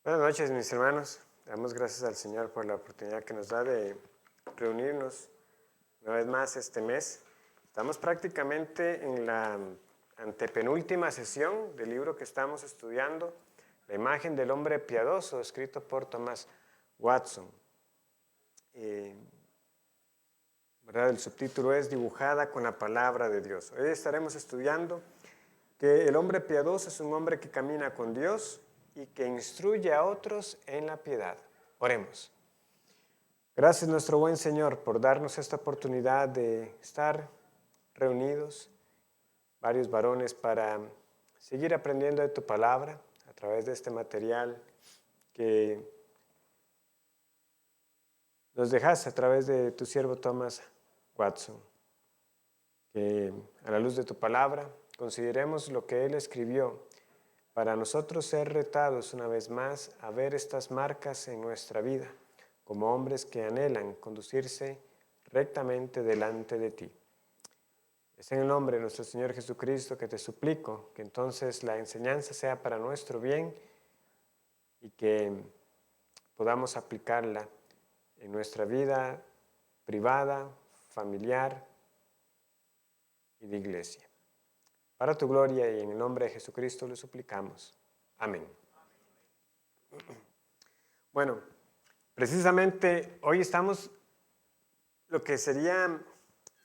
Buenas noches, mis hermanos. Damos gracias al Señor por la oportunidad que nos da de reunirnos una vez más este mes. Estamos prácticamente en la antepenúltima sesión del libro que estamos estudiando, La imagen del hombre piadoso, escrito por Thomas Watson. ¿Verdad? El subtítulo es Dibujada con la palabra de Dios. Hoy estaremos estudiando que el hombre piadoso es un hombre que camina con Dios y que instruye a otros en la piedad. Oremos. Gracias nuestro buen Señor por darnos esta oportunidad de estar reunidos, varios varones, para seguir aprendiendo de tu palabra a través de este material que nos dejaste a través de tu siervo Thomas Watson. Que a la luz de tu palabra consideremos lo que él escribió para nosotros ser retados una vez más a ver estas marcas en nuestra vida, como hombres que anhelan conducirse rectamente delante de ti. Es en el nombre de nuestro Señor Jesucristo que te suplico que entonces la enseñanza sea para nuestro bien y que podamos aplicarla en nuestra vida privada, familiar y de iglesia. Para tu gloria y en el nombre de Jesucristo lo suplicamos. Amén. Bueno, precisamente hoy estamos lo que sería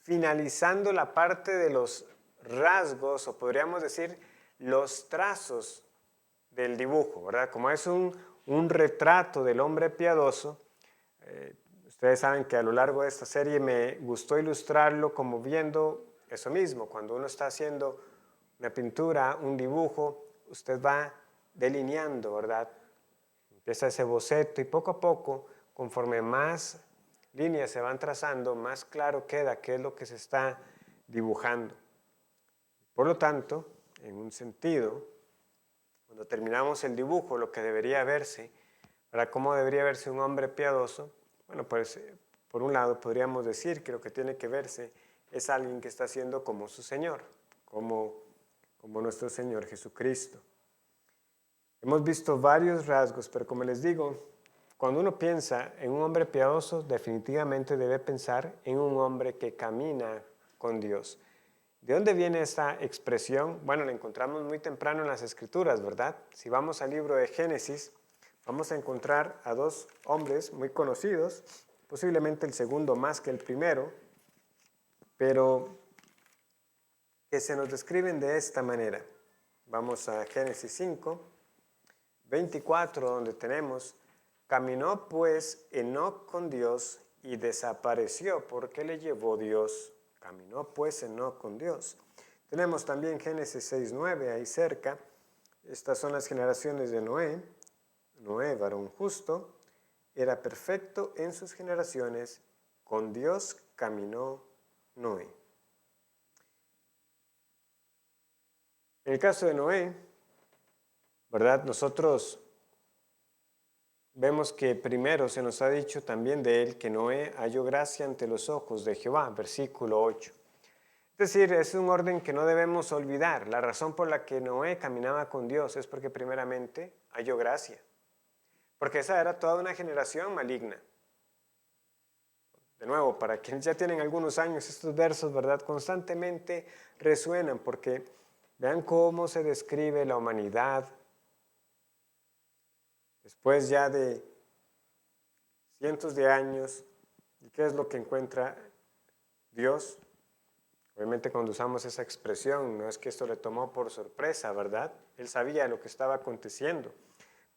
finalizando la parte de los rasgos, o podríamos decir los trazos del dibujo, ¿verdad? Como es un retrato del hombre piadoso, ustedes saben que a lo largo de esta serie me gustó ilustrarlo como viendo eso mismo. Cuando uno está haciendo una pintura, un dibujo, usted va delineando, ¿verdad? Empieza ese boceto y poco a poco, conforme más líneas se van trazando, más claro queda qué es lo que se está dibujando. Por lo tanto, en un sentido, cuando terminamos el dibujo, lo que debería verse, para cómo debería verse un hombre piadoso, bueno, pues por un lado podríamos decir que lo que tiene que verse es alguien que está siendo como su Señor, como nuestro Señor Jesucristo. Hemos visto varios rasgos, pero como les digo, cuando uno piensa en un hombre piadoso, definitivamente debe pensar en un hombre que camina con Dios. ¿De dónde viene esta expresión? Bueno, la encontramos muy temprano en las Escrituras, ¿verdad? Si vamos al libro de Génesis, vamos a encontrar a dos hombres muy conocidos, posiblemente el segundo más que el primero, pero que se nos describen de esta manera. Vamos a Génesis 5, 24, donde tenemos: caminó pues Enoc con Dios y desapareció porque le llevó Dios. Caminó pues Enoc con Dios. Tenemos también Génesis 6, 9, ahí cerca. Estas son las generaciones de Noé. Noé, varón justo, era perfecto en sus generaciones. Con Dios caminó Noé. En el caso de Noé, ¿verdad? Nosotros vemos que primero se nos ha dicho también de él que Noé halló gracia ante los ojos de Jehová, versículo 8. Es decir, es un orden que no debemos olvidar. La razón por la que Noé caminaba con Dios es porque primeramente halló gracia. Porque esa era toda una generación maligna. De nuevo, para quienes ya tienen algunos años, estos versos, ¿verdad?, constantemente resuenan porque vean cómo se describe la humanidad después ya de cientos de años. ¿Y qué es lo que encuentra Dios? Obviamente cuando usamos esa expresión, no es que esto le tomó por sorpresa, ¿verdad? Él sabía lo que estaba aconteciendo.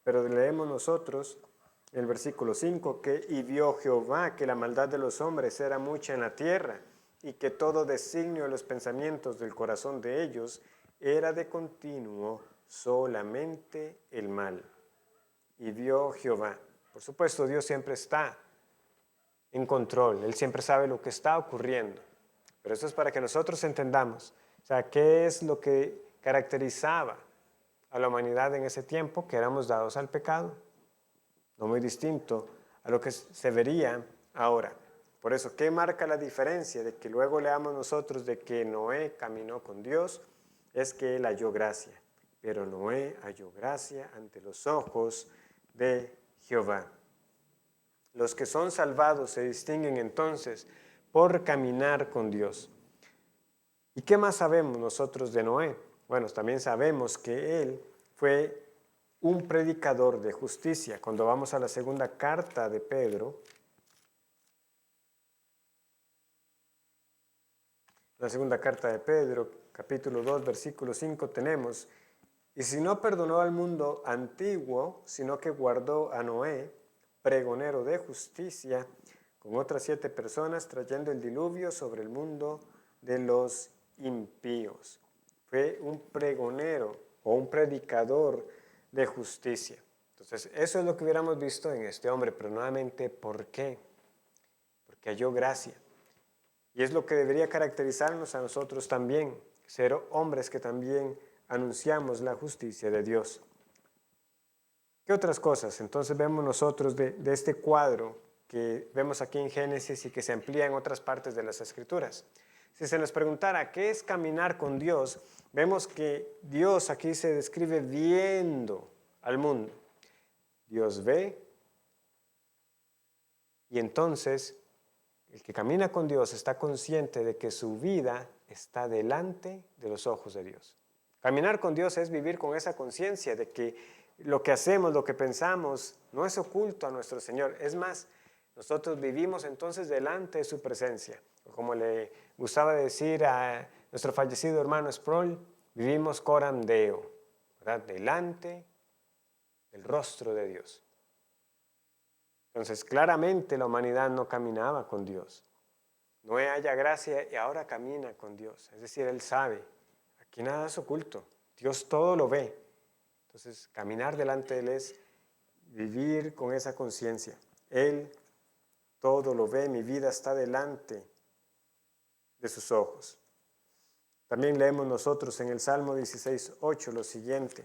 Pero leemos nosotros el versículo 5 que y vio Jehová que la maldad de los hombres era mucha en la tierra y que todo designio de los pensamientos del corazón de ellos era de continuo solamente el mal. Y vio Jehová. Por supuesto, Dios siempre está en control, Él siempre sabe lo que está ocurriendo. Pero eso es para que nosotros entendamos, o sea, qué es lo que caracterizaba a la humanidad en ese tiempo, que éramos dados al pecado. No muy distinto a lo que se vería ahora. Por eso, ¿qué marca la diferencia de que luego leamos nosotros de que Noé caminó con Dios? Es que él halló gracia. Pero Noé halló gracia ante los ojos de Jehová. Los que son salvados se distinguen entonces por caminar con Dios. ¿Y qué más sabemos nosotros de Noé? Bueno, también sabemos que él fue un predicador de justicia. Cuando vamos a la segunda carta de Pedro, la segunda carta de Pedro, capítulo 2, versículo 5, tenemos: y si no perdonó al mundo antiguo, sino que guardó a Noé, pregonero de justicia, con otras 7 personas, trayendo el diluvio sobre el mundo de los impíos. Fue un pregonero o un predicador de justicia. Entonces, eso es lo que hubiéramos visto en este hombre, pero nuevamente, ¿por qué? Porque halló gracia. Y es lo que debería caracterizarnos a nosotros también, ser hombres que también anunciamos la justicia de Dios. ¿Qué otras cosas? Entonces vemos nosotros de este cuadro que vemos aquí en Génesis y que se amplía en otras partes de las Escrituras. Si se nos preguntara qué es caminar con Dios, vemos que Dios aquí se describe viendo al mundo. Dios ve y entonces el que camina con Dios está consciente de que su vida está delante de los ojos de Dios. Caminar con Dios es vivir con esa conciencia de que lo que hacemos, lo que pensamos, no es oculto a nuestro Señor. Es más, nosotros vivimos entonces delante de su presencia. Como le gustaba decir a nuestro fallecido hermano Sproul, vivimos coram Deo, ¿verdad? Delante del rostro de Dios. Entonces, claramente la humanidad no caminaba con Dios. Noé halla gracia y ahora camina con Dios. Es decir, él sabe, aquí nada es oculto, Dios todo lo ve. Entonces, caminar delante de él es vivir con esa conciencia. Él todo lo ve, mi vida está delante de sus ojos. También leemos nosotros en el Salmo 16:8 lo siguiente.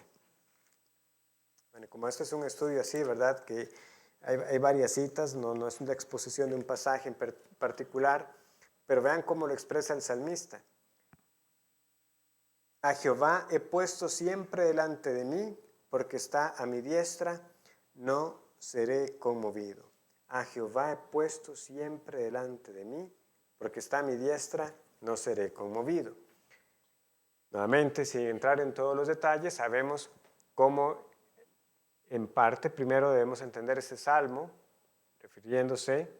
Bueno, como este es un estudio así, ¿verdad? Que hay varias citas, no es una exposición de un pasaje en particular, pero vean cómo lo expresa el salmista. A Jehová he puesto siempre delante de mí, porque está a mi diestra, no seré conmovido. A Jehová he puesto siempre delante de mí, porque está a mi diestra, no seré conmovido. Nuevamente, sin entrar en todos los detalles, sabemos cómo en parte primero debemos entender ese salmo, refiriéndose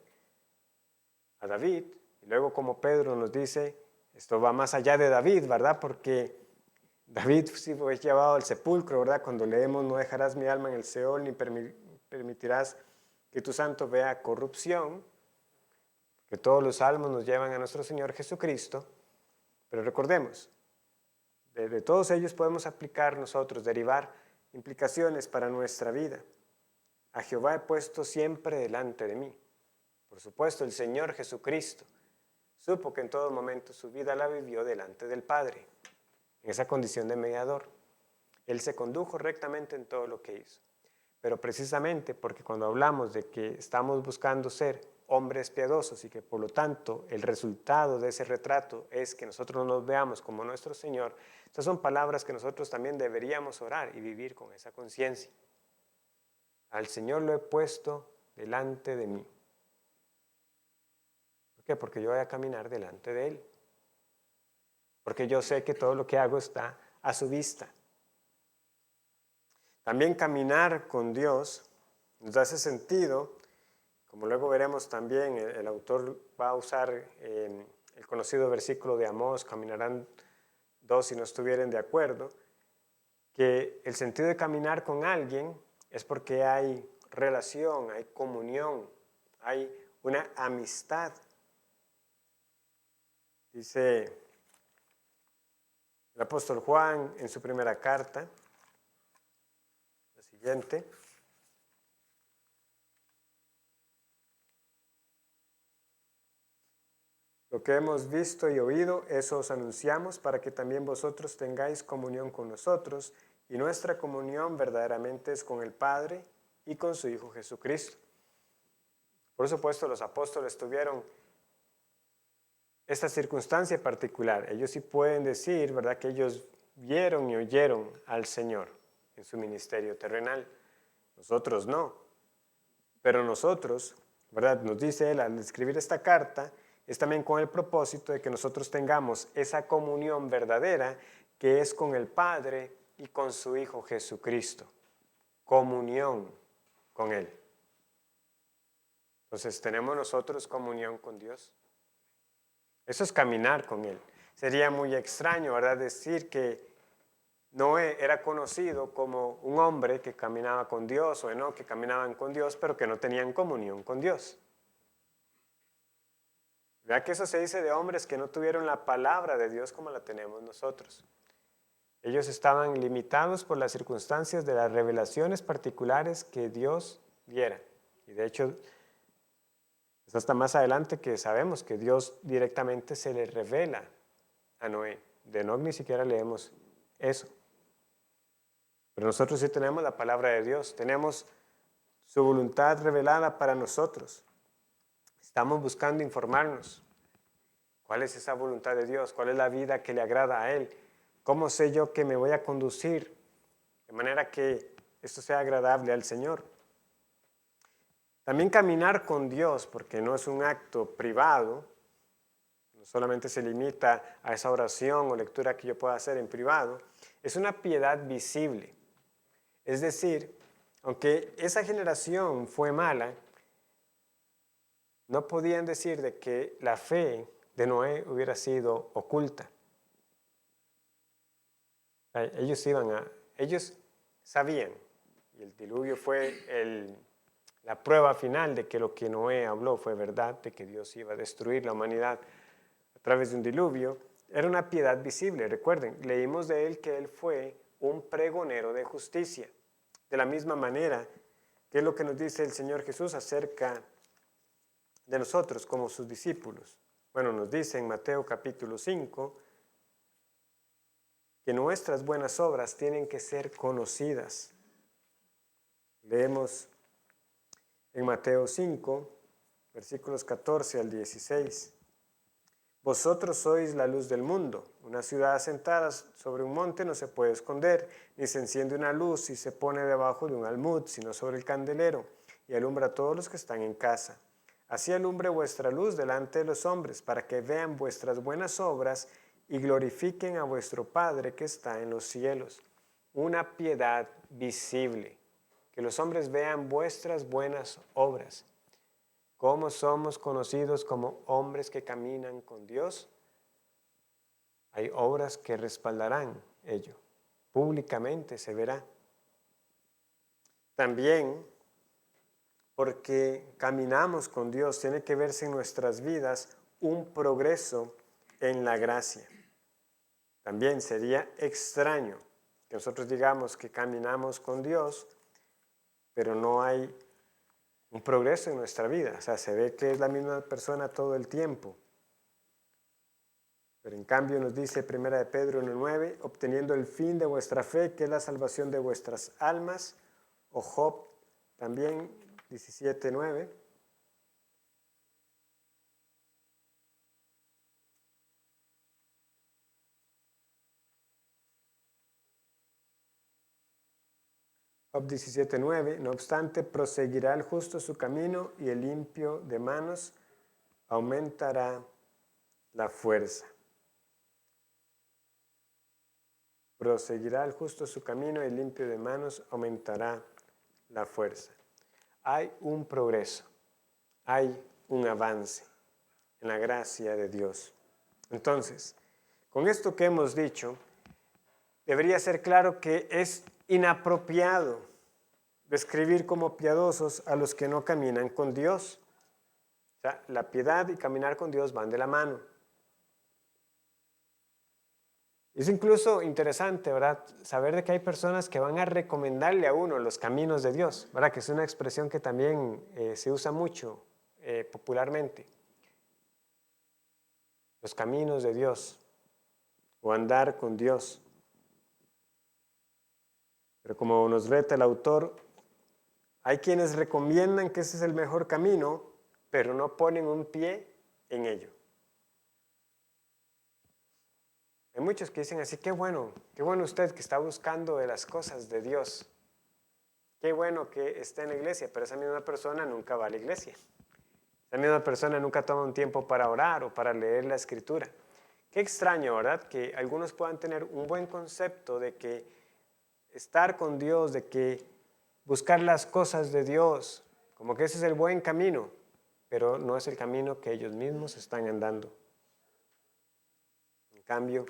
a David, y luego como Pedro nos dice, esto va más allá de David, ¿verdad? Porque David sí fue llevado al sepulcro, ¿verdad? Cuando leemos, no dejarás mi alma en el Seol, ni permitirás que tu santo vea corrupción, que todos los salmos nos llevan a nuestro Señor Jesucristo, pero recordemos, de todos ellos podemos aplicar nosotros, derivar implicaciones para nuestra vida. A Jehová he puesto siempre delante de mí. Por supuesto, el Señor Jesucristo supo que en todo momento su vida la vivió delante del Padre, en esa condición de mediador. Él se condujo rectamente en todo lo que hizo. Pero precisamente porque cuando hablamos de que estamos buscando ser hombres piadosos y que por lo tanto el resultado de ese retrato es que nosotros nos veamos como nuestro Señor, estas son palabras que nosotros también deberíamos orar y vivir con esa conciencia. Al Señor lo he puesto delante de mí. ¿Por qué? Porque yo voy a caminar delante de Él. Porque yo sé que todo lo que hago está a su vista. También caminar con Dios nos da ese sentido, como luego veremos también, el autor va a usar el conocido versículo de Amós, caminarán dos si no estuvieren de acuerdo, que el sentido de caminar con alguien es porque hay relación, hay comunión, hay una amistad. Dice el apóstol Juan en su primera carta, lo siguiente: lo que hemos visto y oído, eso os anunciamos para que también vosotros tengáis comunión con nosotros, y nuestra comunión verdaderamente es con el Padre y con su Hijo Jesucristo. Por supuesto, los apóstoles tuvieron esta circunstancia particular. Ellos sí pueden decir, ¿verdad?, que ellos vieron y oyeron al Señor en su ministerio terrenal. nosotros no. Pero nosotros, ¿verdad? Nos dice él al escribir esta carta, es también con el propósito de que nosotros tengamos esa comunión verdadera que es con el Padre y con su Hijo Jesucristo. Comunión con Él. Entonces, ¿tenemos nosotros comunión con Dios? Eso es caminar con Él. Sería muy extraño, ¿verdad?, decir que Noé era conocido como un hombre que caminaba con Dios, o no, que caminaban con Dios, pero que no tenían comunión con Dios. ¿Verdad que eso se dice de hombres que no tuvieron la palabra de Dios como la tenemos nosotros? Ellos estaban limitados por las circunstancias de las revelaciones particulares que Dios diera. Y de hecho, es hasta más adelante que sabemos que Dios directamente se le revela a Noé. De Enoc ni siquiera leemos eso. Pero nosotros sí tenemos la palabra de Dios, tenemos su voluntad revelada para nosotros. Estamos buscando informarnos. ¿Cuál es esa voluntad de Dios? ¿Cuál es la vida que le agrada a Él? ¿Cómo sé yo que me voy a conducir de manera que esto sea agradable al Señor? También caminar con Dios, porque no es un acto privado, no solamente se limita a esa oración o lectura que yo pueda hacer en privado, es una piedad visible. Es decir, aunque esa generación fue mala, no podían decir de que la fe de Noé hubiera sido oculta. Ellos sabían, y el diluvio fue la prueba final de que lo que Noé habló fue verdad, de que Dios iba a destruir la humanidad a través de un diluvio. Era una piedad visible, recuerden, leímos de él que él fue un pregonero de justicia. De la misma manera, ¿qué es lo que nos dice el Señor Jesús acerca de nosotros como sus discípulos? Bueno, nos dice en Mateo capítulo 5 que nuestras buenas obras tienen que ser conocidas. Leemos en Mateo 5, versículos 14 al 16. Vosotros sois la luz del mundo. Una ciudad asentada sobre un monte no se puede esconder, ni se enciende una luz y se pone debajo de un almud, sino sobre el candelero, y alumbra a todos los que están en casa. Así alumbre vuestra luz delante de los hombres, para que vean vuestras buenas obras y glorifiquen a vuestro Padre que está en los cielos. Una piedad visible, que los hombres vean vuestras buenas obras. ¿Cómo somos conocidos como hombres que caminan con Dios? Hay obras que respaldarán ello. Públicamente se verá. También, porque caminamos con Dios, tiene que verse en nuestras vidas un progreso en la gracia. También sería extraño que nosotros digamos que caminamos con Dios, pero no hay un progreso en nuestra vida. O sea, se ve que es la misma persona todo el tiempo. Pero en cambio nos dice 1 de Pedro 1:9, obteniendo el fin de vuestra fe, que es la salvación de vuestras almas. O Job también 17:9. Job 17:9, no obstante, proseguirá el justo su camino y el limpio de manos aumentará la fuerza. Proseguirá el justo su camino y el limpio de manos aumentará la fuerza. Hay un progreso, hay un avance en la gracia de Dios. Entonces, con esto que hemos dicho, debería ser claro que es inapropiado describir como piadosos a los que no caminan con Dios. O sea, la piedad y caminar con Dios van de la mano. Es incluso interesante, ¿verdad?, saber de que hay personas que van a recomendarle a uno los caminos de Dios, ¿verdad?, que es una expresión que también se usa mucho popularmente. Los caminos de Dios o andar con Dios. Pero como nos reta el autor, hay quienes recomiendan que ese es el mejor camino, pero no ponen un pie en ello. Hay muchos que dicen así, qué bueno usted que está buscando de las cosas de Dios. qué bueno que esté en la iglesia, pero esa misma persona nunca va a la iglesia. Esa misma persona nunca toma un tiempo para orar o para leer la escritura. Qué extraño, ¿verdad? Que algunos puedan tener un buen concepto de que estar con Dios, de que buscar las cosas de Dios, como que ese es el buen camino, pero no es el camino que ellos mismos están andando. En cambio,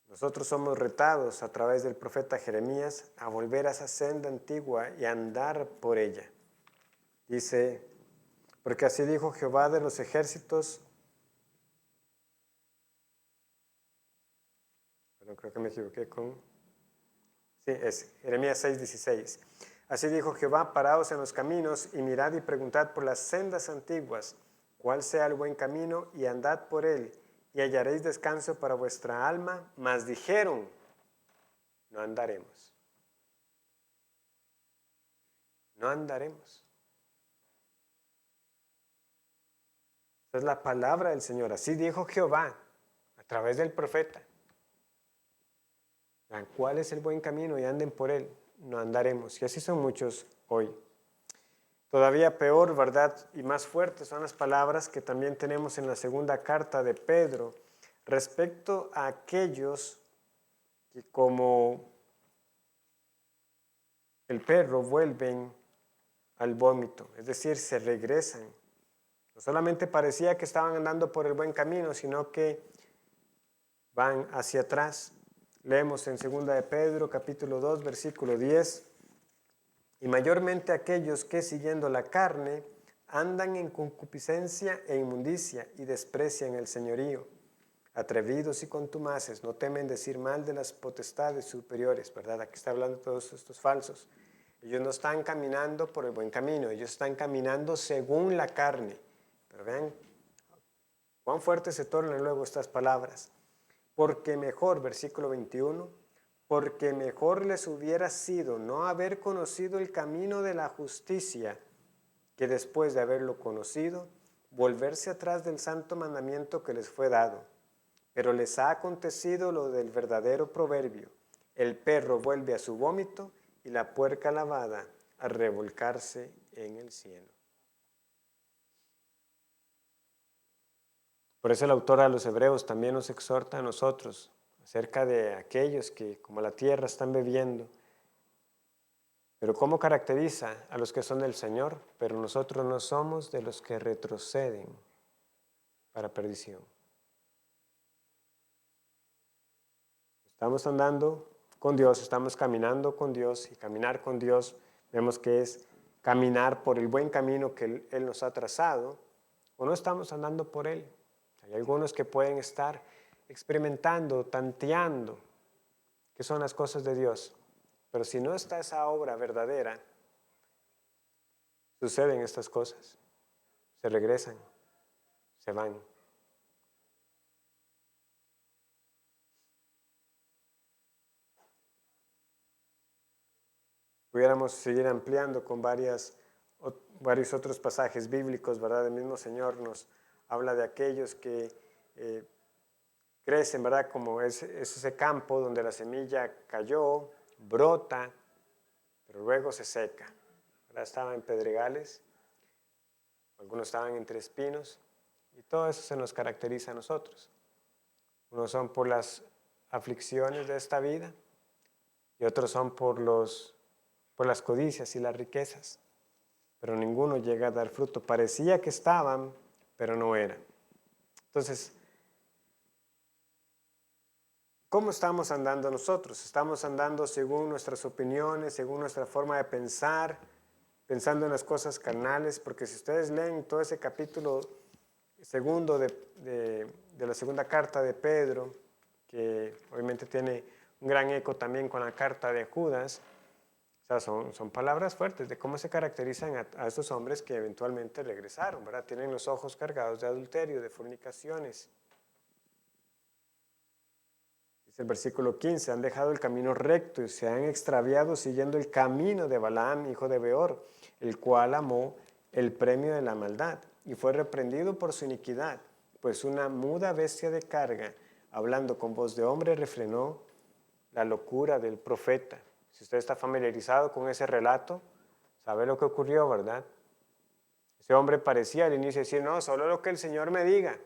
nosotros somos retados a través del profeta Jeremías a volver a esa senda antigua y a andar por ella. Dice, porque así dijo Jehová de los ejércitos. Bueno, creo que me equivoqué con... Sí, es Jeremías 6:16. Así dijo Jehová, paraos en los caminos y mirad y preguntad por las sendas antiguas, cuál sea el buen camino, y andad por él, y hallaréis descanso para vuestra alma. Mas dijeron, no andaremos. No andaremos. Esa es la palabra del Señor. Así dijo Jehová a través del profeta. ¿Cuál es el buen camino? Y anden por él. No andaremos. Y así son muchos hoy. Todavía peor, ¿verdad? Y más fuertes son las palabras que también tenemos en la segunda carta de Pedro respecto a aquellos que como el perro vuelven al vómito, es decir, se regresan. No solamente parecía que estaban andando por el buen camino, sino que van hacia atrás. Leemos en 2 de Pedro, capítulo 2, versículo 10. Y mayormente aquellos que siguiendo la carne andan en concupiscencia e inmundicia y desprecian el señorío. Atrevidos y contumaces, no temen decir mal de las potestades superiores, ¿verdad? Aquí está hablando de todos estos falsos. Ellos no están caminando por el buen camino, ellos están caminando según la carne. Pero vean cuán fuertes se tornan luego estas palabras. Porque mejor, versículo 21, porque mejor les hubiera sido no haber conocido el camino de la justicia, que después de haberlo conocido, volverse atrás del santo mandamiento que les fue dado. Pero les ha acontecido lo del verdadero proverbio: el perro vuelve a su vómito y la puerca lavada a revolcarse en el cielo. Por eso el autor a los Hebreos también nos exhorta a nosotros acerca de aquellos que como la tierra están bebiendo. Pero ¿cómo caracteriza a los que son del Señor? Pero nosotros no somos de los que retroceden para perdición. Estamos andando con Dios, estamos caminando con Dios, y caminar con Dios vemos que es caminar por el buen camino que Él nos ha trazado, o no estamos andando por Él. Hay algunos que pueden estar experimentando, tanteando qué son las cosas de Dios, pero si no está esa obra verdadera, suceden estas cosas, se regresan, se van. Pudiéramos seguir ampliando con varios otros pasajes bíblicos, ¿verdad? El mismo Señor nos habla de aquellos que crecen, ¿verdad? Como es ese campo donde la semilla cayó, brota, pero luego se seca. ¿Verdad? Estaban en pedregales, algunos estaban entre espinos, y todo eso se nos caracteriza a nosotros. Unos son por las aflicciones de esta vida y otros son por las codicias y las riquezas, pero ninguno llega a dar fruto. Parecía que estaban, pero no eran. Entonces, ¿cómo estamos andando nosotros? ¿Estamos andando según nuestras opiniones, según nuestra forma de pensar, pensando en las cosas carnales? Porque si ustedes leen todo ese capítulo segundo de la segunda carta de Pedro, que obviamente tiene un gran eco también con la carta de Judas, o sea, son palabras fuertes de cómo se caracterizan a estos hombres que eventualmente regresaron, ¿verdad? Tienen los ojos cargados de adulterio, de fornicaciones. Dice el versículo 15, han dejado el camino recto y se han extraviado siguiendo el camino de Balaam, hijo de Beor, el cual amó el premio de la maldad y fue reprendido por su iniquidad, pues una muda bestia de carga, hablando con voz de hombre, refrenó la locura del profeta. Si usted está familiarizado con ese relato, sabe lo que ocurrió, ¿verdad? Ese hombre parecía al inicio decir, no, solo lo que el Señor me diga.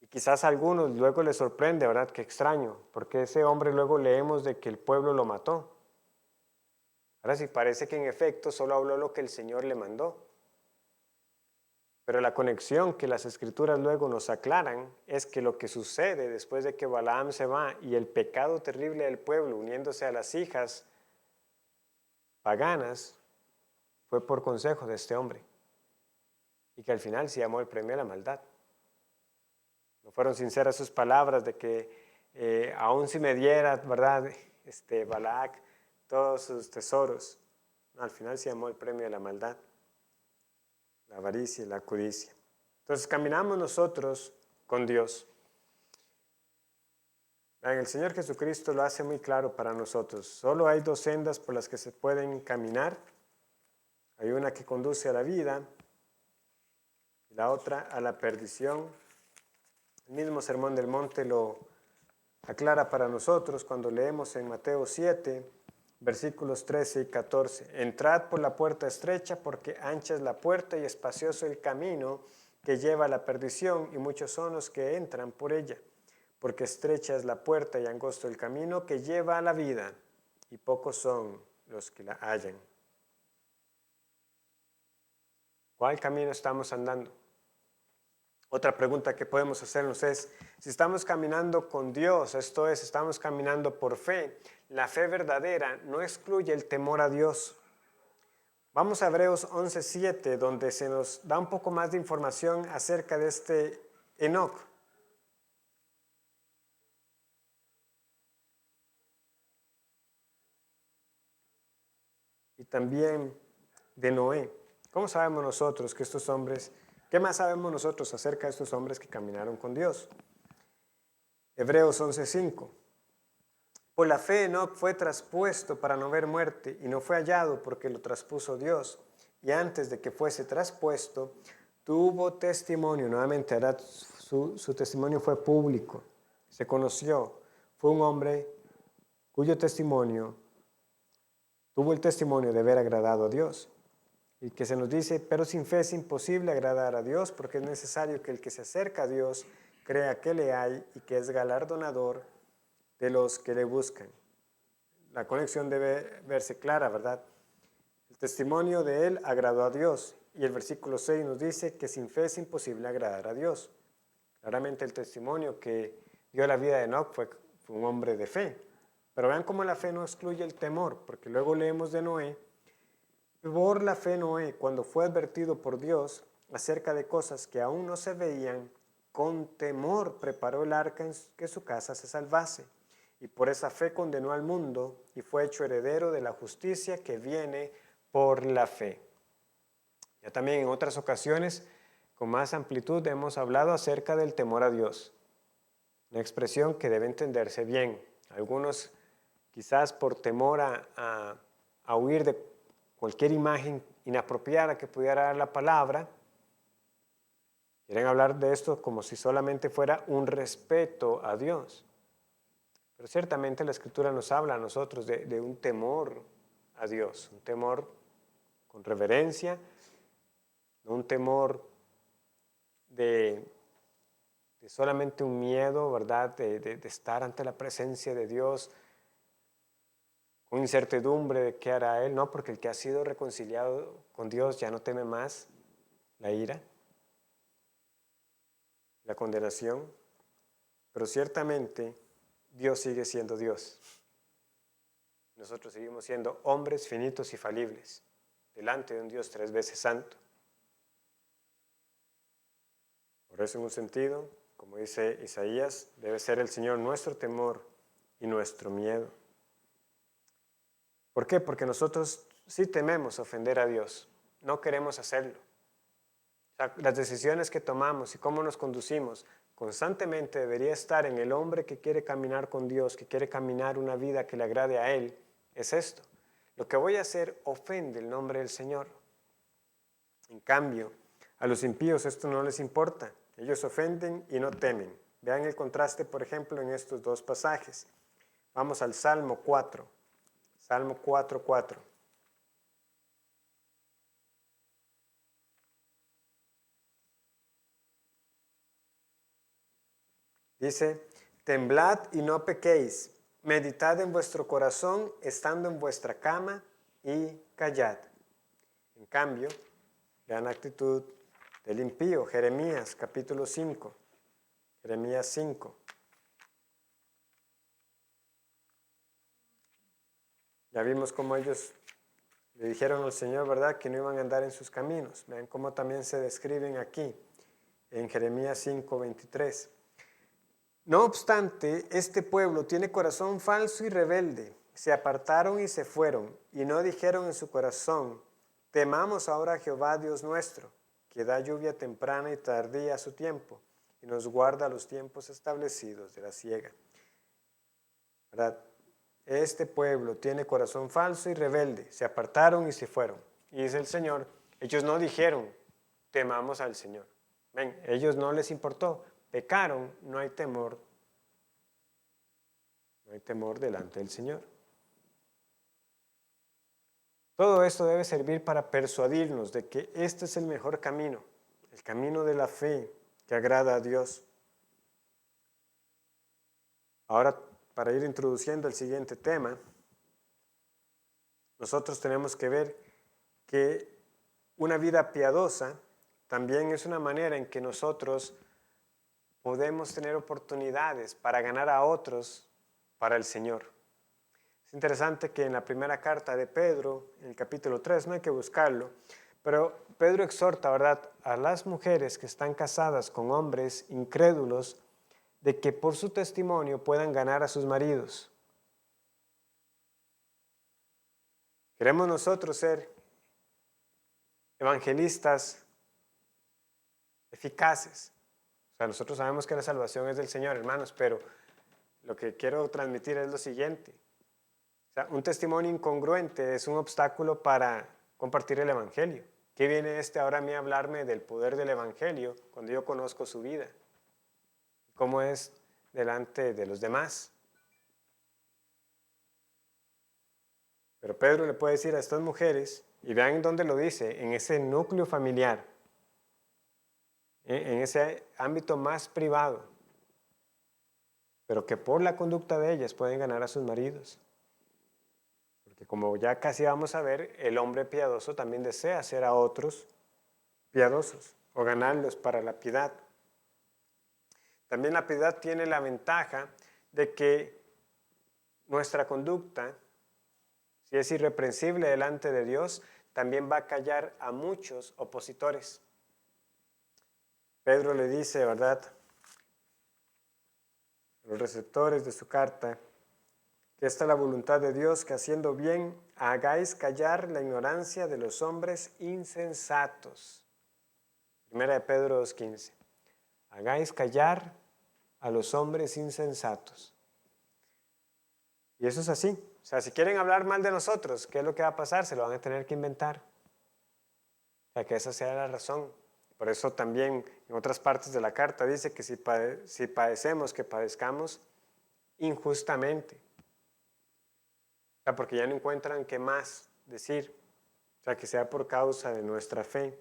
Y quizás a algunos luego les sorprende, ¿verdad? Qué extraño, porque ese hombre luego leemos de que el pueblo lo mató. Ahora sí parece que en efecto solo habló lo que el Señor le mandó. Pero la conexión que las escrituras luego nos aclaran es que lo que sucede después de que Balaam se va y el pecado terrible del pueblo uniéndose a las hijas paganas fue por consejo de este hombre. Y que al final se llamó el premio a la maldad. No fueron sinceras sus palabras de que aún si me diera, ¿verdad? Balac, todos sus tesoros. No, al final se llamó el premio a la maldad. La avaricia y la codicia. Entonces caminamos nosotros con Dios. El Señor Jesucristo lo hace muy claro para nosotros. Solo hay dos sendas por las que se pueden caminar. Hay una que conduce a la vida y la otra a la perdición. El mismo Sermón del Monte lo aclara para nosotros cuando leemos en Mateo 7, versículos 13 y 14. Entrad por la puerta estrecha, porque ancha es la puerta y espacioso el camino que lleva a la perdición, y muchos son los que entran por ella. Porque estrecha es la puerta y angosto el camino que lleva a la vida, y pocos son los que la hallan. ¿Cuál camino estamos andando? Otra pregunta que podemos hacernos es, si estamos caminando con Dios, esto es, estamos caminando por fe, la fe verdadera no excluye el temor a Dios. Vamos a Hebreos 11:7, donde se nos da un poco más de información acerca de este Enoc. Y también de Noé. ¿Cómo sabemos nosotros que estos hombres, qué más sabemos nosotros acerca de estos hombres que caminaron con Dios? Hebreos 11:5. Por la fe Enoc fue traspuesto para no ver muerte y no fue hallado porque lo traspuso Dios. Y antes de que fuese traspuesto, tuvo testimonio. Nuevamente, su testimonio fue público. Se conoció. Fue un hombre cuyo testimonio tuvo el testimonio de haber agradado a Dios. Y que se nos dice, pero sin fe es imposible agradar a Dios, porque es necesario que el que se acerca a Dios crea que le hay y que es galardonador de los que le buscan. La conexión debe verse clara, ¿verdad? El testimonio de él agradó a Dios, y el versículo 6 nos dice que sin fe es imposible agradar a Dios. Claramente el testimonio que dio la vida de Enoc fue un hombre de fe. Pero vean cómo la fe no excluye el temor, porque luego leemos de Noé. Por la fe Noé, cuando fue advertido por Dios acerca de cosas que aún no se veían, con temor preparó el arca en que su casa se salvase. Y por esa fe condenó al mundo y fue hecho heredero de la justicia que viene por la fe. Ya también en otras ocasiones, con más amplitud, hemos hablado acerca del temor a Dios. Una expresión que debe entenderse bien. Algunos, quizás por temor a huir de cualquier imagen inapropiada que pudiera dar la palabra, quieren hablar de esto como si solamente fuera un respeto a Dios. Pero ciertamente la Escritura nos habla a nosotros de un temor a Dios, un temor con reverencia, no un temor de solamente un miedo, ¿verdad? De estar ante la presencia de Dios con incertidumbre de qué hará Él, no, porque el que ha sido reconciliado con Dios ya no teme más la ira, la condenación, pero ciertamente Dios sigue siendo Dios. Nosotros seguimos siendo hombres finitos y falibles delante de un Dios 3 veces santo. Por eso, en un sentido, como dice Isaías, debe ser el Señor nuestro temor y nuestro miedo. ¿Por qué? Porque nosotros sí tememos ofender a Dios, no queremos hacerlo. O sea, las decisiones que tomamos y cómo nos conducimos constantemente debería estar en el hombre que quiere caminar con Dios, que quiere caminar una vida que le agrade a Él, es esto. Lo que voy a hacer ofende el nombre del Señor. En cambio, a los impíos esto no les importa. Ellos ofenden y no temen. Vean el contraste, por ejemplo, en estos dos pasajes. Vamos al Salmo 4. Salmo 4:4. Dice, temblad y no pequéis, meditad en vuestro corazón estando en vuestra cama y callad. En cambio, vean la actitud del impío, Jeremías capítulo 5. Jeremías 5. Ya vimos cómo ellos le dijeron al Señor, ¿verdad?, que no iban a andar en sus caminos. Vean cómo también se describen aquí, en Jeremías 5:23. No obstante, este pueblo tiene corazón falso y rebelde. Se apartaron y se fueron, y no dijeron en su corazón, temamos ahora a Jehová Dios nuestro, que da lluvia temprana y tardía a su tiempo, y nos guarda los tiempos establecidos de la siega. ¿Verdad? Este pueblo tiene corazón falso y rebelde. Se apartaron y se fueron. Y dice el Señor, ellos no dijeron, temamos al Señor. Ven, ellos no les importó. Pecaron, no hay temor. No hay temor delante del Señor. Todo esto debe servir para persuadirnos de que este es el mejor camino, el camino de la fe que agrada a Dios. Ahora, para ir introduciendo el siguiente tema, nosotros tenemos que ver que una vida piadosa también es una manera en que nosotros podemos tener oportunidades para ganar a otros para el Señor. Es interesante que en la primera carta de Pedro, en el capítulo 3, no hay que buscarlo, pero Pedro exhorta, ¿verdad?, a las mujeres que están casadas con hombres incrédulos de que por su testimonio puedan ganar a sus maridos. Queremos nosotros ser evangelistas eficaces. O sea, nosotros sabemos que la salvación es del Señor, hermanos, pero lo que quiero transmitir es lo siguiente. O sea, un testimonio incongruente es un obstáculo para compartir el Evangelio. ¿Qué viene ahora a mí a hablarme del poder del Evangelio cuando yo conozco su vida? ¿Cómo es delante de los demás? Pero Pedro le puede decir a estas mujeres, y vean dónde lo dice, en ese núcleo familiar, en ese ámbito más privado, pero que por la conducta de ellas pueden ganar a sus maridos. Porque como ya casi vamos a ver, el hombre piadoso también desea hacer a otros piadosos o ganarlos para la piedad. También la piedad tiene la ventaja de que nuestra conducta, si es irreprensible delante de Dios, también va a callar a muchos opositores. Pedro le dice, ¿verdad?, a los receptores de su carta, que esta es la voluntad de Dios, que haciendo bien hagáis callar la ignorancia de los hombres insensatos. Primera de Pedro 2:15. Hagáis callar a los hombres insensatos. Y eso es así. O sea, si quieren hablar mal de nosotros, ¿qué es lo que va a pasar? Se lo van a tener que inventar. O sea, que esa sea la razón. Por eso también en otras partes de la carta dice que si padecemos, que padezcamos injustamente. O sea, porque ya no encuentran qué más decir. O sea, que sea por causa de nuestra fe.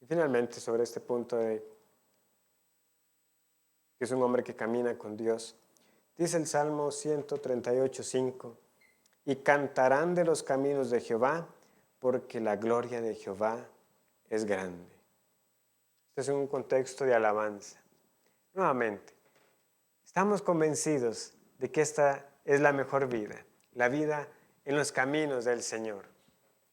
Y finalmente, sobre este punto de que es un hombre que camina con Dios, dice el Salmo 138:5, y cantarán de los caminos de Jehová, porque la gloria de Jehová es grande. Este es un contexto de alabanza. Nuevamente, estamos convencidos de que esta es la mejor vida, la vida en los caminos del Señor.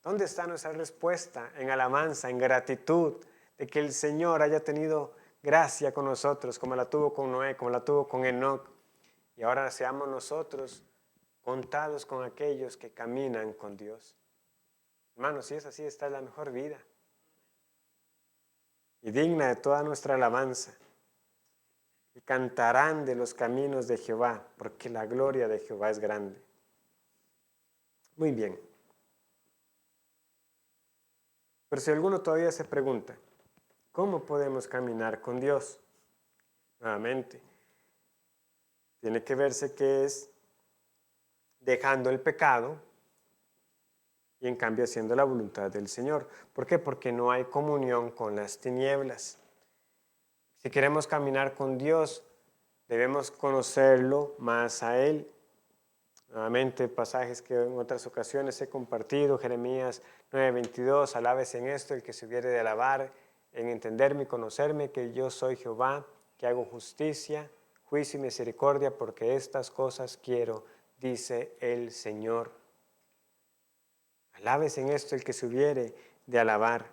¿Dónde está nuestra respuesta? En alabanza, en gratitud de que el Señor haya tenido gracia con nosotros, como la tuvo con Noé, como la tuvo con Enoc, y ahora seamos nosotros contados con aquellos que caminan con Dios. Hermanos, si es así, esta es la mejor vida y digna de toda nuestra alabanza. y cantarán de los caminos de Jehová, porque la gloria de Jehová es grande. Muy bien. Pero si alguno todavía se pregunta, ¿cómo podemos caminar con Dios? Nuevamente, tiene que verse que es dejando el pecado y en cambio haciendo la voluntad del Señor. ¿Por qué? Porque no hay comunión con las tinieblas. Si queremos caminar con Dios, debemos conocerlo más a Él. Nuevamente, pasajes que en otras ocasiones he compartido, Jeremías 9:22, alabes en esto el que se hubiere de alabar, en entenderme y conocerme que yo soy Jehová, que hago justicia, juicio y misericordia, porque estas cosas quiero, dice el Señor. Alabes en esto el que se hubiere de alabar.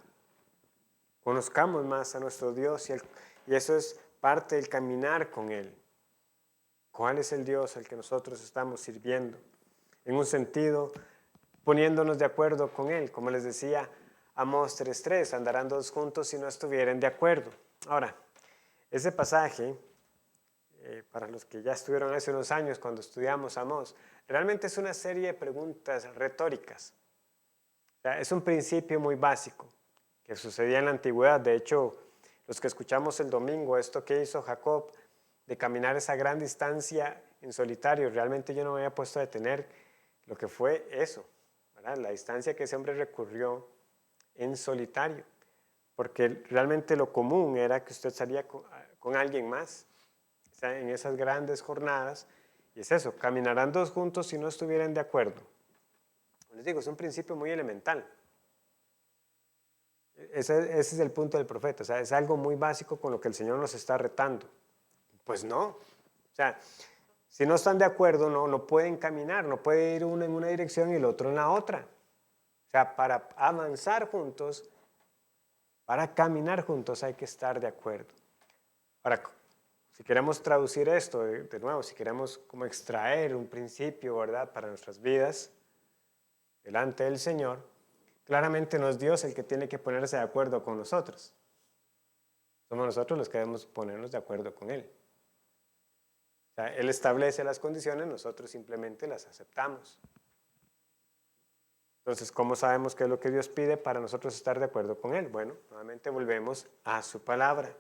Conozcamos más a nuestro Dios y eso es parte del caminar con Él. ¿Cuál es el Dios al que nosotros estamos sirviendo? En un sentido, poniéndonos de acuerdo con Él. Como les decía, Amós 3:3, andarán dos juntos si no estuvieren de acuerdo. Ahora, ese pasaje, para los que ya estuvieron hace unos años cuando estudiamos Amós, realmente es una serie de preguntas retóricas. O sea, es un principio muy básico que sucedía en la antigüedad. De hecho, los que escuchamos el domingo, esto que hizo Jacob, de caminar esa gran distancia en solitario, realmente yo no me había puesto a detener lo que fue eso, ¿verdad? La distancia que ese hombre recurrió en solitario, porque realmente lo común era que usted salía con alguien más, o sea, en esas grandes jornadas, y es eso, caminarán dos juntos si no estuvieran de acuerdo. Les digo, es un principio muy elemental. Ese es el punto del profeta, o sea, es algo muy básico con lo que el Señor nos está retando. Pues no, o sea, si no están de acuerdo, no pueden caminar, no puede ir uno en una dirección y el otro en la otra. O sea, para avanzar juntos, para caminar juntos hay que estar de acuerdo. Ahora, si queremos traducir esto de nuevo, si queremos como extraer un principio, ¿verdad?, para nuestras vidas, delante del Señor, claramente no es Dios el que tiene que ponerse de acuerdo con nosotros. Somos nosotros los que debemos ponernos de acuerdo con Él. O sea, Él establece las condiciones, nosotros simplemente las aceptamos. Entonces, ¿cómo sabemos qué es lo que Dios pide para nosotros estar de acuerdo con Él? Bueno, nuevamente volvemos a su palabra.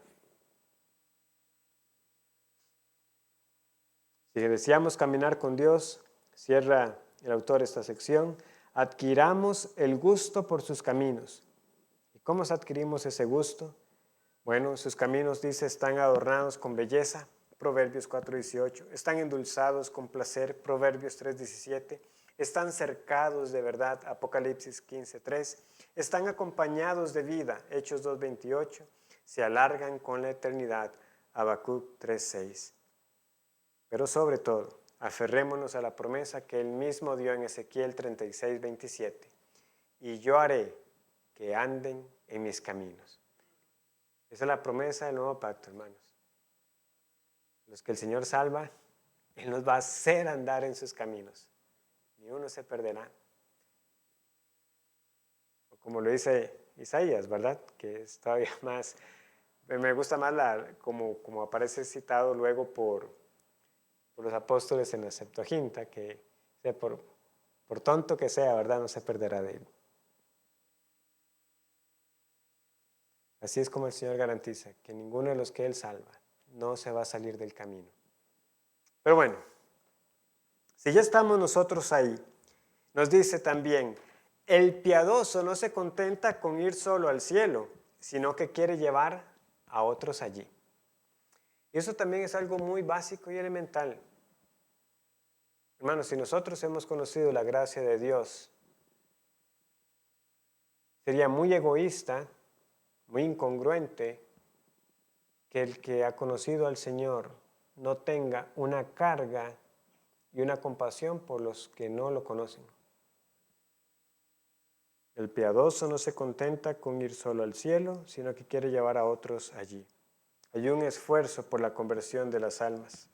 Si deseamos caminar con Dios, cierra el autor esta sección, adquiramos el gusto por sus caminos. ¿Y cómo adquirimos ese gusto? Bueno, sus caminos, dice, están adornados con belleza, Proverbios 4:18, están endulzados con placer, Proverbios 3:17, están cercados de verdad, Apocalipsis 15:3, están acompañados de vida, Hechos 2:28, se alargan con la eternidad, Habacuc 3:6. Pero sobre todo, aferrémonos a la promesa que él mismo dio en Ezequiel 36:27, y yo haré que anden en mis caminos. Esa es la promesa del nuevo pacto, hermanos. Los que el Señor salva, Él nos va a hacer andar en sus caminos. Ni uno se perderá. O como lo dice Isaías, ¿verdad? Que es todavía más, me gusta más como aparece citado luego por los apóstoles en la Septuaginta, que por tonto que sea, ¿verdad? No se perderá de él. Así es como el Señor garantiza que ninguno de los que Él salva no se va a salir del camino. Pero bueno, si ya estamos nosotros ahí, nos dice también, el piadoso no se contenta con ir solo al cielo, sino que quiere llevar a otros allí. Y eso también es algo muy básico y elemental. Hermanos, si nosotros hemos conocido la gracia de Dios, sería muy egoísta, muy incongruente que el que ha conocido al Señor no tenga una carga y una compasión por los que no lo conocen. El piadoso no se contenta con ir solo al cielo, sino que quiere llevar a otros allí. Hay un esfuerzo por la conversión de las almas.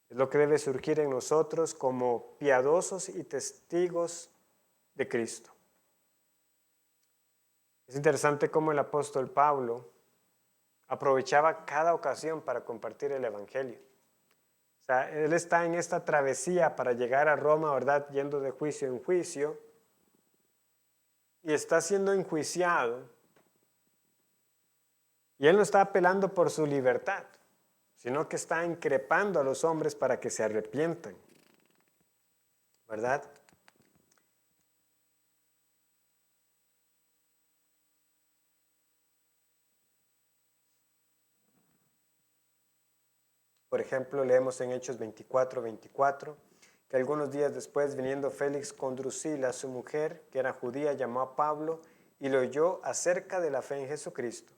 Es lo que debe surgir en nosotros como piadosos y testigos de Cristo. Es interesante cómo el apóstol Pablo aprovechaba cada ocasión para compartir el Evangelio. O sea, él está en esta travesía para llegar a Roma, ¿verdad? Yendo de juicio en juicio. Y está siendo enjuiciado. Y él no está apelando por su libertad, sino que está increpando a los hombres para que se arrepientan. ¿Verdad? Por ejemplo, leemos en Hechos 24, que algunos días después, viniendo Félix con Drusila, su mujer, que era judía, llamó a Pablo y le oyó acerca de la fe en Jesucristo.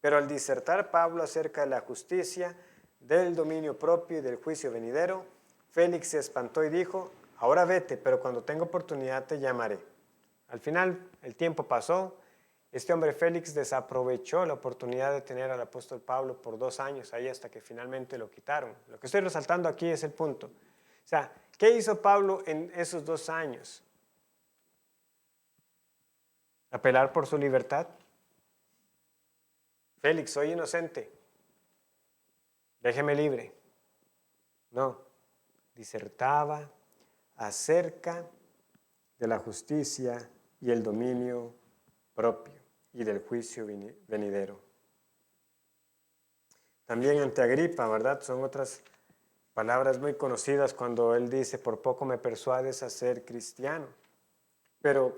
Pero al disertar Pablo acerca de la justicia, del dominio propio y del juicio venidero, Félix se espantó y dijo: ahora vete, pero cuando tenga oportunidad te llamaré. Al final, el tiempo pasó. Este hombre Félix desaprovechó la oportunidad de tener al apóstol Pablo por 2 años ahí hasta que finalmente lo quitaron. Lo que estoy resaltando aquí es el punto. O sea, ¿qué hizo Pablo en esos 2 años? ¿Apelar por su libertad? Félix, soy inocente, déjeme libre. No, disertaba acerca de la justicia y el dominio propio y del juicio venidero. También ante Agripa, ¿verdad? Son otras palabras muy conocidas cuando él dice: por poco me persuades a ser cristiano. Pero,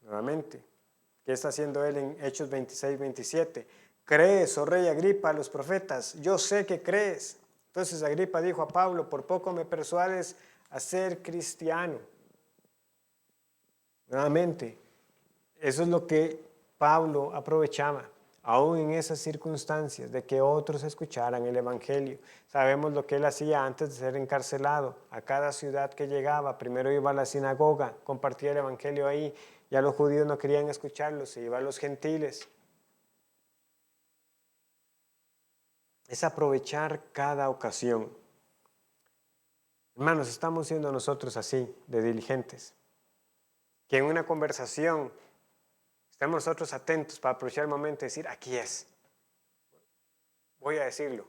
nuevamente, ¿qué está haciendo él en Hechos 26-27? ¿Crees, oh rey Agripa, a los profetas? Yo sé que crees. Entonces Agripa dijo a Pablo: por poco me persuades a ser cristiano. Nuevamente, eso es lo que Pablo aprovechaba, aún en esas circunstancias, de que otros escucharan el Evangelio. Sabemos lo que él hacía antes de ser encarcelado. A cada ciudad que llegaba, primero iba a la sinagoga, compartía el Evangelio ahí. Ya los judíos no querían escucharlo, se iba a los gentiles. Es aprovechar cada ocasión. Hermanos, estamos siendo nosotros así, de diligentes. Que en una conversación estemos nosotros atentos para aprovechar el momento y decir: aquí es. Voy a decirlo.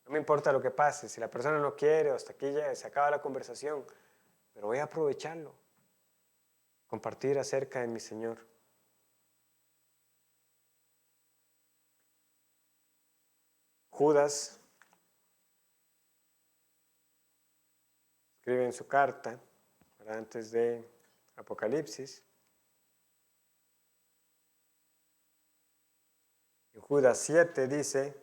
No me importa lo que pase, si la persona no quiere o hasta aquí ya se acaba la conversación, pero voy a aprovecharlo. Compartir acerca de mi Señor. Judas escribe en su carta, antes de Apocalipsis, en Judas 7 dice,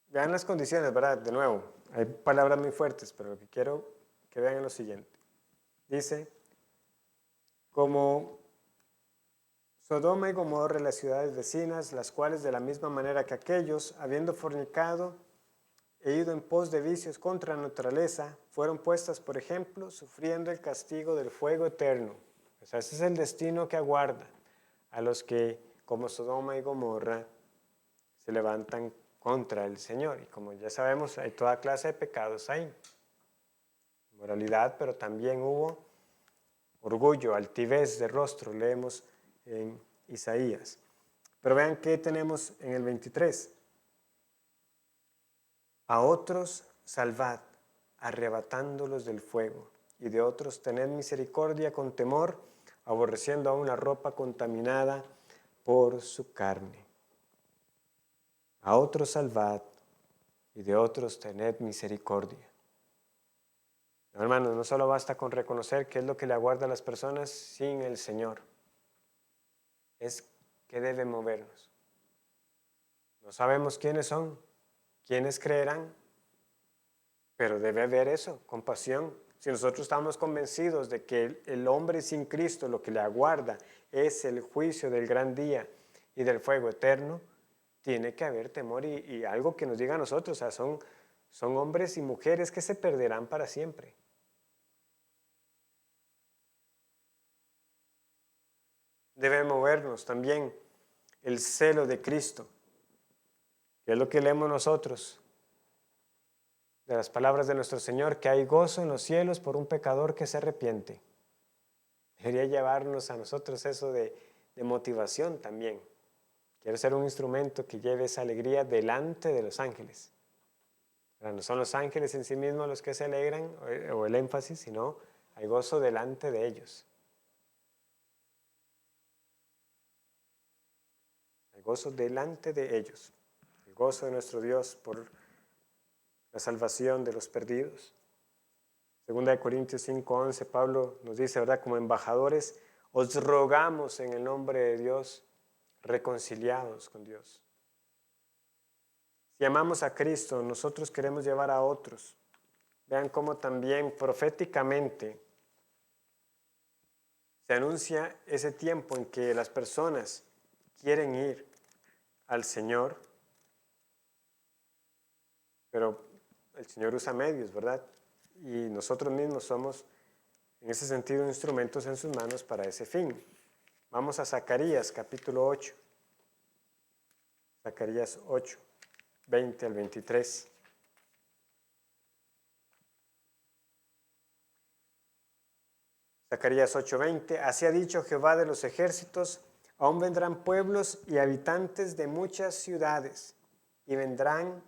vean las condiciones, ¿verdad? De nuevo, hay palabras muy fuertes, pero lo que quiero que vean es lo siguiente. Dice: como Sodoma y Gomorra, las ciudades vecinas, las cuales de la misma manera que aquellos, habiendo fornicado e ido en pos de vicios contra la naturaleza, fueron puestas por ejemplo, sufriendo el castigo del fuego eterno. O sea, ese es el destino que aguarda a los que, como Sodoma y Gomorra, se levantan contra el Señor. Y como ya sabemos, hay toda clase de pecados ahí. Moralidad, pero también hubo orgullo, altivez de rostro, leemos en Isaías. Pero vean qué tenemos en el 23. A otros salvad, arrebatándolos del fuego, y de otros tened misericordia con temor, aborreciendo aún la ropa contaminada por su carne. A otros salvad, y de otros tened misericordia. No, hermanos, no solo basta con reconocer qué es lo que le aguarda a las personas sin el Señor. Es que debe movernos. No sabemos quiénes son, quiénes creerán, pero debe haber eso, compasión. Si nosotros estamos convencidos de que el hombre sin Cristo lo que le aguarda es el juicio del gran día y del fuego eterno, tiene que haber temor y algo que nos diga a nosotros. O sea, son hombres y mujeres que se perderán para siempre. Debe movernos también el celo de Cristo, que es lo que leemos nosotros de las palabras de nuestro Señor, que hay gozo en los cielos por un pecador que se arrepiente. Debería llevarnos a nosotros eso de motivación también. Quiero ser un instrumento que lleve esa alegría delante de los ángeles. Pero no son los ángeles en sí mismos los que se alegran o el énfasis, sino hay gozo delante de ellos. Hay gozo delante de ellos. El gozo de nuestro Dios por la salvación de los perdidos. Segunda de Corintios 5:11, Pablo nos dice, ¿verdad? Como embajadores, os rogamos en el nombre de Dios, reconciliados con Dios. Si amamos a Cristo, nosotros queremos llevar a otros. Vean cómo también proféticamente se anuncia ese tiempo en que las personas quieren ir al Señor, pero el Señor usa medios, ¿verdad? Y nosotros mismos somos, en ese sentido, instrumentos en sus manos para ese fin. Vamos a Zacarías, capítulo 8. Zacarías 8, 20 al 23. Zacarías 8:20, así ha dicho Jehová de los ejércitos, aún vendrán pueblos y habitantes de muchas ciudades, y vendrán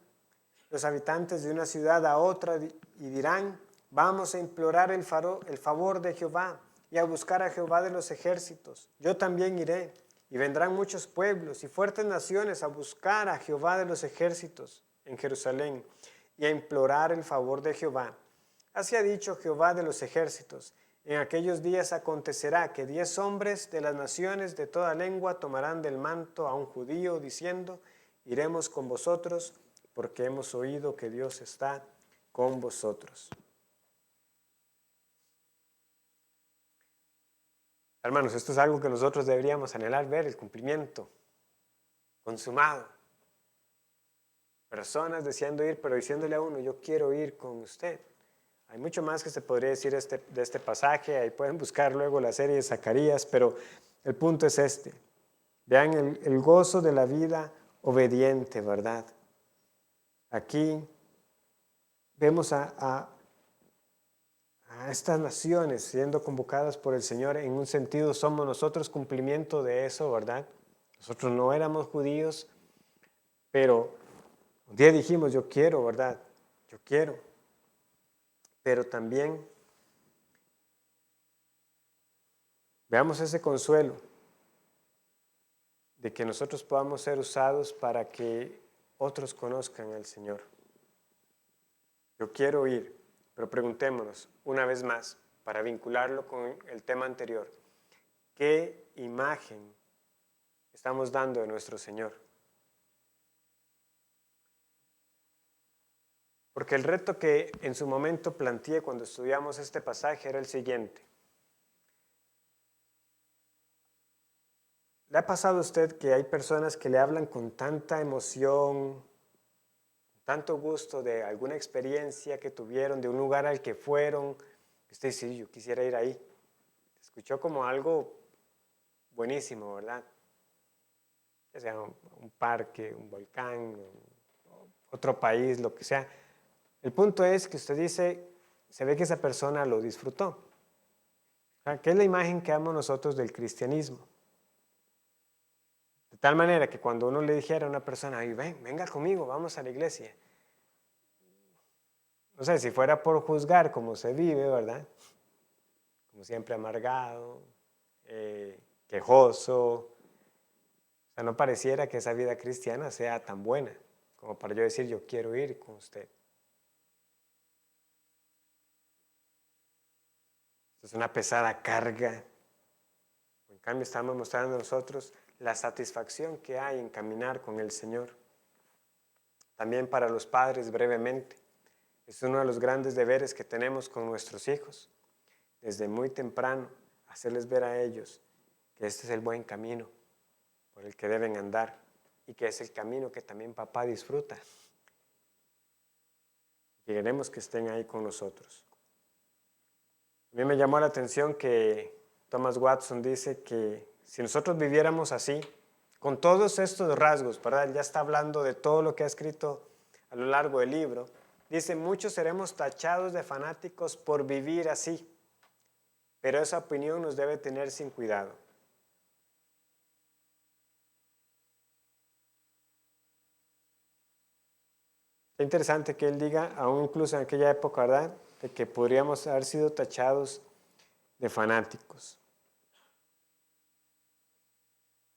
los habitantes de una ciudad a otra y dirán, vamos a implorar el favor de Jehová y a buscar a Jehová de los ejércitos. Yo también iré, y vendrán muchos pueblos y fuertes naciones a buscar a Jehová de los ejércitos en Jerusalén y a implorar el favor de Jehová. Así ha dicho Jehová de los ejércitos. En aquellos días acontecerá que 10 hombres de las naciones de toda lengua tomarán del manto a un judío, diciendo, iremos con vosotros, porque hemos oído que Dios está con vosotros. Hermanos, esto es algo que nosotros deberíamos anhelar ver, el cumplimiento consumado. Personas deseando ir, pero diciéndole a uno, yo quiero ir con usted. Hay mucho más que se podría decir de este pasaje, ahí pueden buscar luego la serie de Zacarías, pero el punto es este. Vean el gozo de la vida obediente, ¿verdad? Aquí vemos a estas naciones siendo convocadas por el Señor, en un sentido somos nosotros cumplimiento de eso, ¿verdad? Nosotros no éramos judíos, pero un día dijimos, yo quiero, ¿verdad? Yo quiero. Pero también veamos ese consuelo de que nosotros podamos ser usados para que otros conozcan al Señor. Yo quiero ir, pero preguntémonos una vez más, para vincularlo con el tema anterior, ¿qué imagen estamos dando de nuestro Señor? Porque el reto que en su momento planteé cuando estudiamos este pasaje era el siguiente. ¿Le ha pasado a usted que hay personas que le hablan con tanta emoción, tanto gusto de alguna experiencia que tuvieron, de un lugar al que fueron, que usted dice, yo quisiera ir ahí? Escuchó como algo buenísimo, ¿verdad? Ya sea un parque, un volcán, otro país, lo que sea. El punto es que usted dice, se ve que esa persona lo disfrutó. ¿Qué es la imagen que damos nosotros del cristianismo? De tal manera que cuando uno le dijera a una persona, venga conmigo, vamos a la iglesia. No sé, si fuera por juzgar cómo se vive, ¿verdad? Como siempre amargado, quejoso. O sea, no pareciera que esa vida cristiana sea tan buena como para yo decir, yo quiero ir con usted. Es una pesada carga. En cambio, estamos mostrando a nosotros la satisfacción que hay en caminar con el Señor. También para los padres, brevemente, es uno de los grandes deberes que tenemos con nuestros hijos. Desde muy temprano, hacerles ver a ellos que este es el buen camino por el que deben andar y que es el camino que también papá disfruta. Y queremos que estén ahí con nosotros. A mí me llamó la atención que Thomas Watson dice que si nosotros viviéramos así, con todos estos rasgos, ¿verdad? Ya está hablando de todo lo que ha escrito a lo largo del libro. Dice, muchos seremos tachados de fanáticos por vivir así, pero esa opinión nos debe tener sin cuidado. Qué interesante que él diga, aún incluso en aquella época, ¿verdad?, de que podríamos haber sido tachados de fanáticos.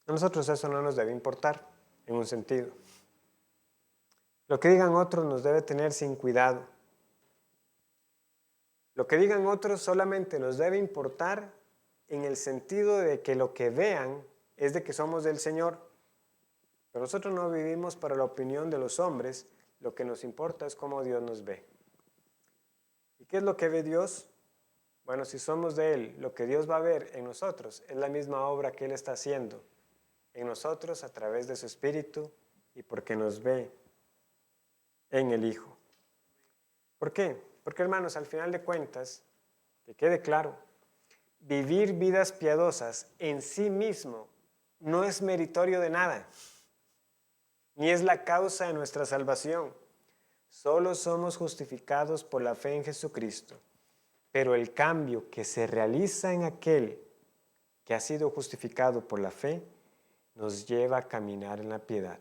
A nosotros eso no nos debe importar, en un sentido. Lo que digan otros nos debe tener sin cuidado. Lo que digan otros solamente nos debe importar en el sentido de que lo que vean es de que somos del Señor. Pero nosotros no vivimos para la opinión de los hombres, lo que nos importa es cómo Dios nos ve. ¿Y qué es lo que ve Dios? Bueno, si somos de Él, lo que Dios va a ver en nosotros es la misma obra que Él está haciendo en nosotros a través de su Espíritu y porque nos ve en el Hijo. ¿Por qué? Porque, hermanos, al final de cuentas, que quede claro, vivir vidas piadosas en sí mismo no es meritorio de nada, ni es la causa de nuestra salvación. Solo somos justificados por la fe en Jesucristo. Pero el cambio que se realiza en aquel que ha sido justificado por la fe nos lleva a caminar en la piedad.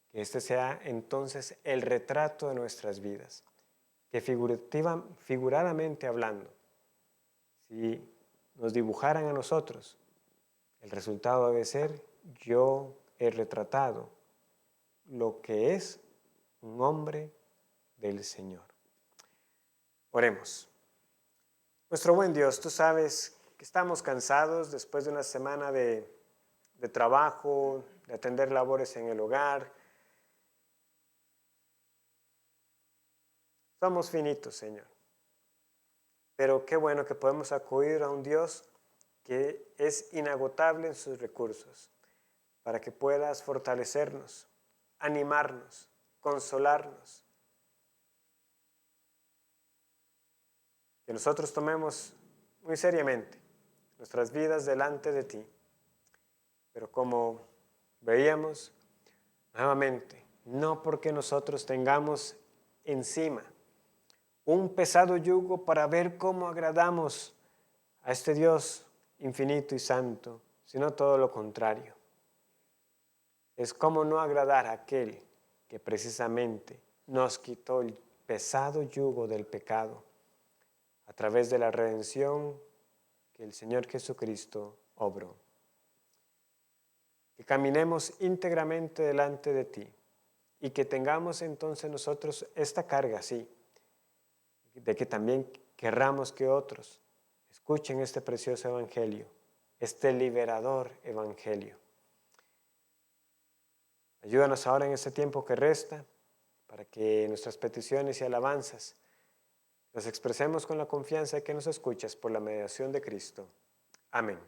Que este sea entonces el retrato de nuestras vidas. Que figuradamente hablando, si nos dibujaran a nosotros, el resultado debe ser: yo he retratado lo que es un hombre del Señor. Oremos. Nuestro buen Dios, tú sabes que estamos cansados después de una semana de trabajo, de atender labores en el hogar. Somos finitos, Señor. Pero qué bueno que podemos acudir a un Dios que es inagotable en sus recursos, para que puedas fortalecernos, animarnos, consolarnos. Que nosotros tomemos muy seriamente nuestras vidas delante de ti. Pero como veíamos nuevamente, no porque nosotros tengamos encima un pesado yugo para ver cómo agradamos a este Dios infinito y santo, sino todo lo contrario. Es cómo no agradar a aquel que precisamente nos quitó el pesado yugo del pecado a través de la redención que el Señor Jesucristo obró. Que caminemos íntegramente delante de ti y que tengamos entonces nosotros esta carga, sí, de que también querramos que otros escuchen este precioso evangelio, este liberador evangelio. Ayúdanos ahora en este tiempo que resta para que nuestras peticiones y alabanzas las expresemos con la confianza de que nos escuchas por la mediación de Cristo. Amén.